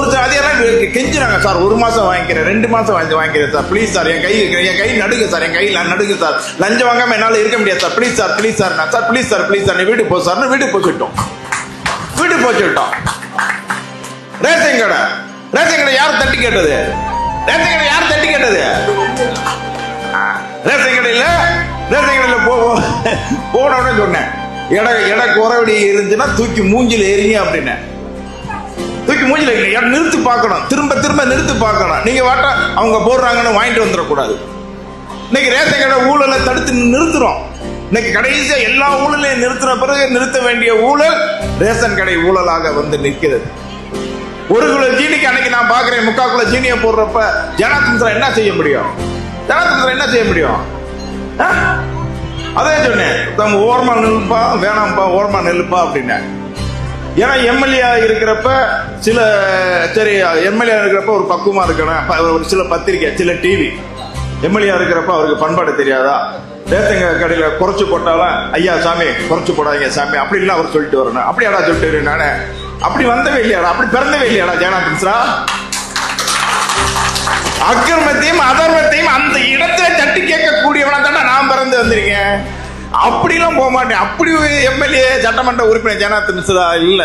அதெல்லாம் கெஞ்சுறாங்க சார், 1 மாசம் வாங்கிக்கிறேன், 2 மாசம் வாங்கிக்கிறேன் சார், ப்ளீஸ் சார், என் கை நடுங்க சார், என் கை நடுங்க சார், லஞ்சம் வாங்காம என்னால இருக்க முடியாது sir, please sir, please sir, sir please sir, please sir, நீ வீட்டுக்கு போ சார், வீட்டுக்கு போச்சுட்டோம். ரேஷன் கடை யார் தட்டி கேட்டது? ரேஷன் கடையில போன உடனே சொன்னேன், எடை குறவடி இருந்துச்சுன்னா தூக்கி மூஞ்சில எறிங்க அப்படின்னு. தூக்கி மூஞ்சில நிறுத்தி பார்க்கணும், திரும்ப நிறுத்தி பார்க்கணும். நீங்க வாட்டா அவங்க போடுறாங்கன்னு வாங்கிட்டு வந்துடக்கூடாது. இன்னைக்கு ரேஷன் கடை ஊழலை தடுத்து நிறுத்துறோம். இன்னைக்கு கடைசியா எல்லா ஊழலையும் நிறுத்தின பிறகு நிறுத்த வேண்டிய ஊழல் ரேஷன் கடை ஊழலாக வந்து நிற்கிறது. 1 கிலோ ஜீனிக்கு அன்னைக்கு நான் பாக்குறேன் 3/4 கிலோ ஜீனியை போடுறப்ப ஜனார்த்தன் என்ன செய்ய முடியும்? அதே சொன்னேன், ஓரமா நில்லுப்பா, வேணாம்ப்பா, ஓரமா நில்லுப்பா அப்படின்னு. ஏன்னா எம்எல்ஏ இருக்கிறப்ப எம்எல்ஏ இருக்கிறப்ப ஒரு பக்குவமா இருக்கணும். ஒரு சில பத்திரிகை, சில டிவி எம்எல்ஏ இருக்கிறப்ப அவருக்கு பண்பாடு தெரியாதா? ரேஷன் கடையில குறைச்சு போட்டாலும், ஐயா சாமி குறைச்சு போடாதீங்க சாமி அப்படின்னு அவர் சொல்லிட்டு வரணும். அப்படியாடா சொல்லிட்டு நானே அப்படி வந்தவே இல்லையாடா, அப்படி பிறந்தவே இல்லையாடா ஜெகநாதன்? அக்கிரமத்தையும் அதர்மத்தையும் அந்த இடத்துல தட்டி கேட்கக்கூடியவனா தானே நான் பிறந்து வந்திருக்கேன். அப்படிலாம் போக மாட்டேன். அப்படி எம்எல்ஏ சட்டமன்ற உறுப்பினர் ஜெகநாதன் இல்ல.